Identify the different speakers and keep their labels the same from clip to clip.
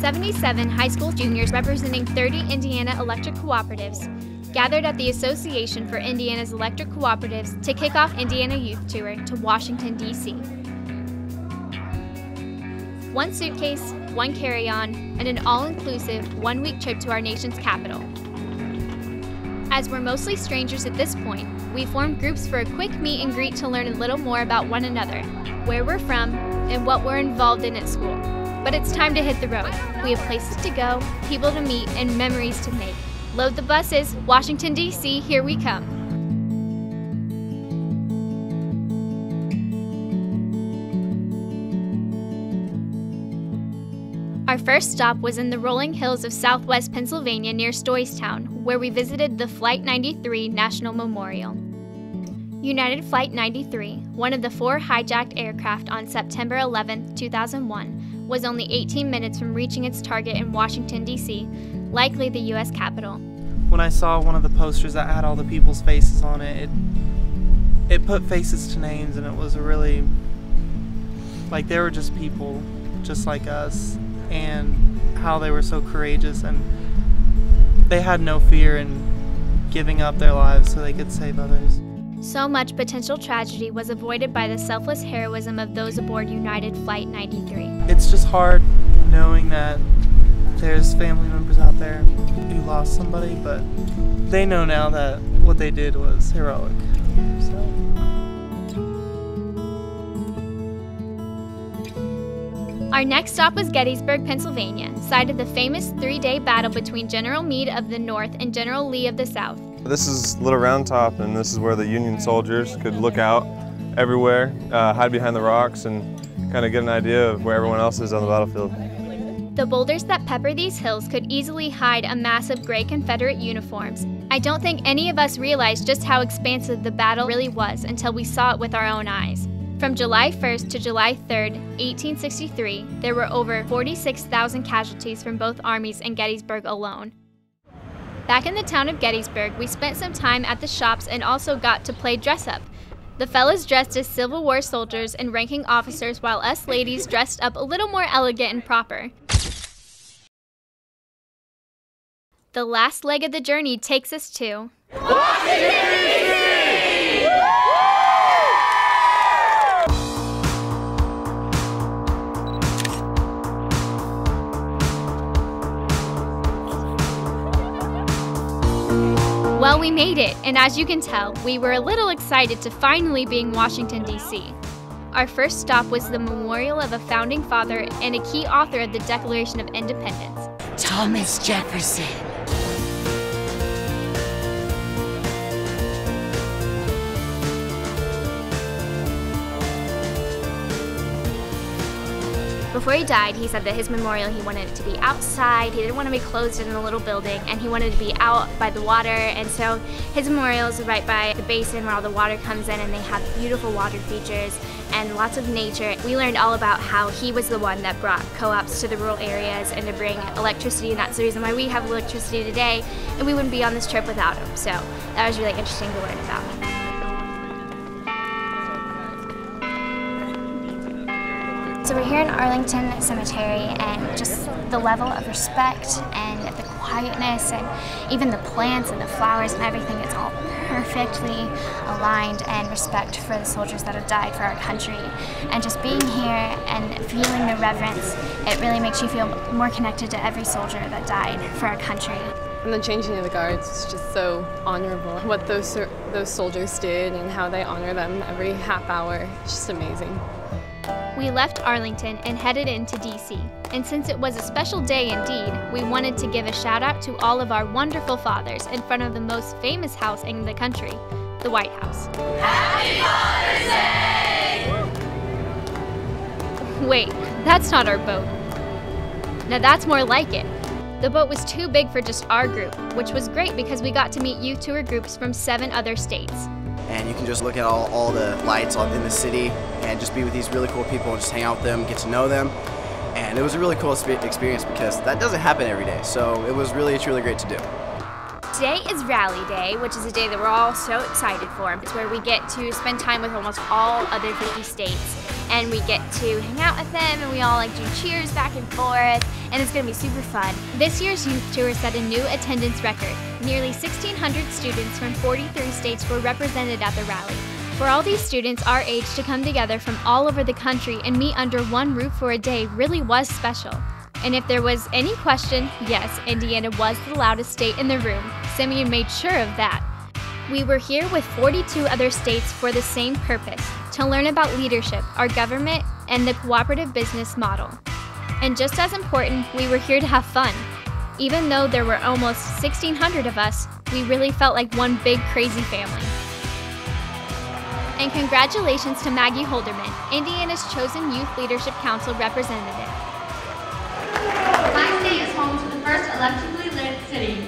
Speaker 1: 77 high school juniors representing 30 Indiana electric cooperatives gathered at the Association for Indiana's Electric Cooperatives to kick off Indiana Youth Tour to Washington, D.C. One suitcase, one carry-on, and an all-inclusive one-week trip to our nation's capital. As we're mostly strangers at this point, we formed groups for a quick meet and greet to learn a little more about one another, where we're from, and what we're involved in at school. But it's time to hit the road. We have places to go, people to meet, and memories to make. Load the buses, Washington, D.C., here we come. Our first stop was in the rolling hills of southwest Pennsylvania near Stoystown, where we visited the Flight 93 National Memorial. United Flight 93, one of the 4 hijacked aircraft on September 11, 2001, was only 18 minutes from reaching its target in Washington, D.C., likely the U.S. Capitol.
Speaker 2: When I saw one of the posters that had all the people's faces on it, it put faces to names, and it was a really, like, they were just people just like us, and how they were so courageous, and they had no fear in giving up their lives so they could save others.
Speaker 1: So much potential tragedy was avoided by the selfless heroism of those aboard United Flight 93.
Speaker 2: It's just hard knowing that there's family members out there who lost somebody, but they know now that what they did was heroic.
Speaker 1: Our next stop was Gettysburg, Pennsylvania, site of the famous 3-day battle between General Meade of the North and General Lee of the South.
Speaker 3: This is Little Round Top, and this is where the Union soldiers could look out everywhere, hide behind the rocks, and kind of get an idea of where everyone else is on the battlefield.
Speaker 1: The boulders that pepper these hills could easily hide a mass of gray Confederate uniforms. I don't think any of us realized just how expansive the battle really was until we saw it with our own eyes. From July 1st to July 3rd, 1863, there were over 46,000 casualties from both armies in Gettysburg alone. Back in the town of Gettysburg, we spent some time at the shops and also got to play dress-up. The fellas dressed as Civil War soldiers and ranking officers, while us ladies dressed up a little more elegant and proper. The last leg of the journey takes us to Washington, D.C. Well, we made it, and as you can tell, we were a little excited to finally be in Washington, D.C. Our first stop was the memorial of a founding father and a key author of the Declaration of Independence,
Speaker 4: Thomas Jefferson.
Speaker 1: Before he died, he said that his memorial, he wanted it to be outside, he didn't want to be closed in a little building, and he wanted to be out by the water, and so his memorial is right by the basin where all the water comes in, and they have beautiful water features and lots of nature. We learned all about how he was the one that brought co-ops to the rural areas and to bring electricity, and that's the reason why we have electricity today, and we wouldn't be on this trip without him, so that was really interesting to learn about.
Speaker 5: So we're here in Arlington Cemetery, and just the level of respect and the quietness and even the plants and the flowers and everything, it's all perfectly aligned, and respect for the soldiers that have died for our country. And just being here and feeling the reverence, it really makes you feel more connected to every soldier that died for our country.
Speaker 6: And the changing of the guards is just so honorable. What those soldiers did and how they honor them every half hour, it's just amazing.
Speaker 1: We left Arlington and headed into D.C. And since it was a special day indeed, we wanted to give a shout out to all of our wonderful fathers in front of the most famous house in the country, the White House. Happy Father's Day! Wait, that's not our boat. Now that's more like it. The boat was too big for just our group, which was great because we got to meet youth tour groups from 7 other states.
Speaker 7: And you can just look at all the lights in the city and just be with these really cool people and just hang out with them, get to know them. And it was a really cool experience because that doesn't happen every day. So it was really, truly great to do.
Speaker 1: Today is Rally Day, which is a day that we're all so excited for. It's where we get to spend time with almost all other 50 states. and we get to hang out with them, and we all like do cheers back and forth, and it's gonna be super fun. This year's youth tour set a new attendance record. Nearly 1,600 students from 43 states were represented at the rally. For all these students our age to come together from all over the country and meet under one roof for a day really was special. And if there was any question, yes, Indiana was the loudest state in the room. Simeon made sure of that. We were here with 42 other states for the same purpose, to learn about leadership, our government, and the cooperative business model. And just as important, we were here to have fun. Even though there were almost 1,600 of us, we really felt like one big crazy family. And congratulations to Maggie Holderman, Indiana's chosen Youth Leadership Council representative.
Speaker 8: My state is home to the first electrically lit city.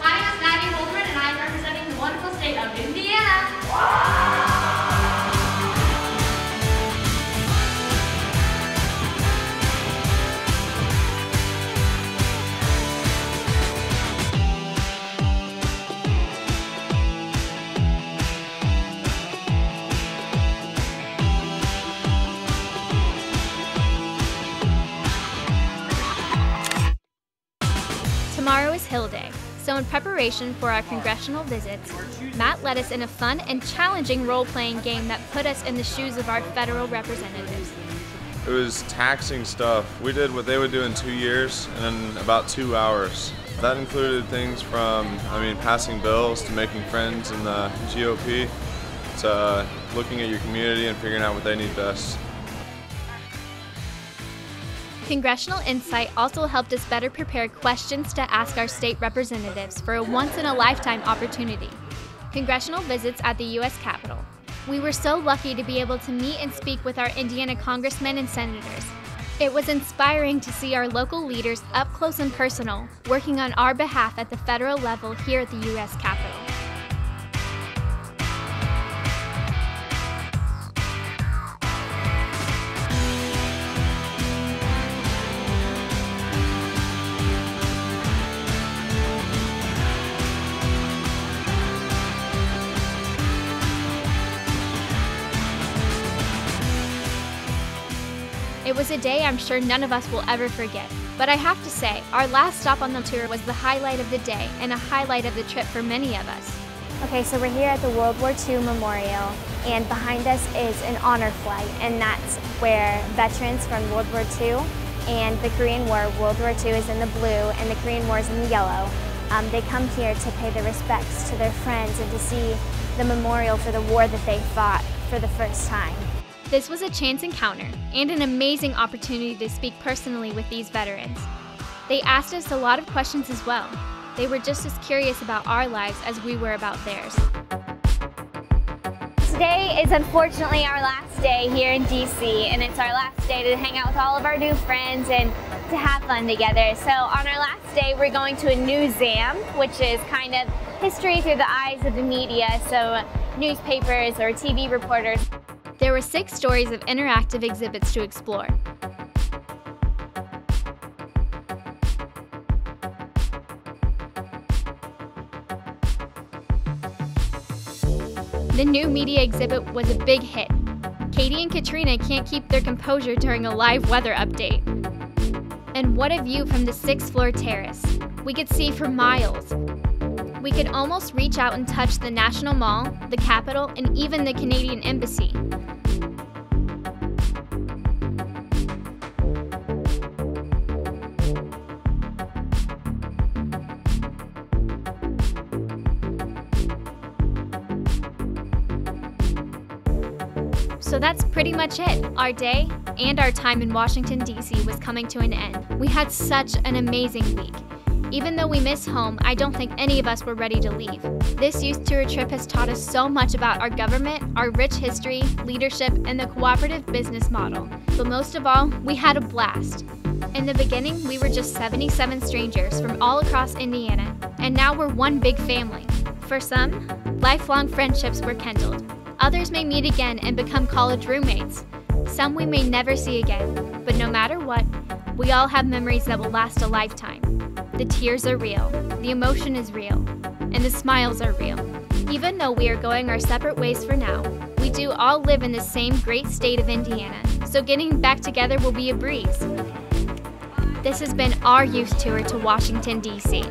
Speaker 8: My name is Maggie Holderman, and I am representing the wonderful state of Indiana.
Speaker 1: Tomorrow is Hill Day, so in preparation for our congressional visits, Matt led us in a fun and challenging role-playing game that put us in the shoes of our federal representatives.
Speaker 3: It was taxing stuff. We did what they would do in 2 years and in about 2 hours. That included things from, passing bills to making friends in the GOP to looking at your community and figuring out what they need best.
Speaker 1: Congressional Insight also helped us better prepare questions to ask our state representatives for a once-in-a-lifetime opportunity. Congressional visits at the U.S. Capitol. We were so lucky to be able to meet and speak with our Indiana congressmen and senators. It was inspiring to see our local leaders up close and personal, working on our behalf at the federal level here at the U.S. Capitol. It was a day I'm sure none of us will ever forget. But I have to say, our last stop on the tour was the highlight of the day and a highlight of the trip for many of us.
Speaker 5: Okay, so we're here at the World War II Memorial, and behind us is an honor flight, and that's where veterans from World War II and the Korean War, World War II is in the blue and the Korean War is in the yellow. They come here to pay their respects to their friends and to see the memorial for the war that they fought for the first time.
Speaker 1: This was a chance encounter and an amazing opportunity to speak personally with these veterans. They asked us a lot of questions as well. They were just as curious about our lives as we were about theirs.
Speaker 5: Today is unfortunately our last day here in D.C., and it's our last day to hang out with all of our new friends and to have fun together. So on our last day, we're going to a new ZAM, which is kind of history through the eyes of the media, so newspapers or TV reporters.
Speaker 1: There were 6 stories of interactive exhibits to explore. The new media exhibit was a big hit. Katie and Katrina can't keep their composure during a live weather update. And what a view from the 6th floor terrace. We could see for miles. We could almost reach out and touch the National Mall, the Capitol, and even the Canadian Embassy. So that's pretty much it. Our day and our time in Washington, D.C. was coming to an end. We had such an amazing week. Even though we miss home, I don't think any of us were ready to leave. This youth tour trip has taught us so much about our government, our rich history, leadership, and the cooperative business model. But most of all, we had a blast. In the beginning, we were just 77 strangers from all across Indiana, and now we're one big family. For some, lifelong friendships were kindled. Others may meet again and become college roommates. Some we may never see again, but no matter what, we all have memories that will last a lifetime. The tears are real, the emotion is real, and the smiles are real. Even though we are going our separate ways for now, we we do all live in the same great state of Indiana, so getting back together will be a breeze. This has been our youth tour to Washington, D.C.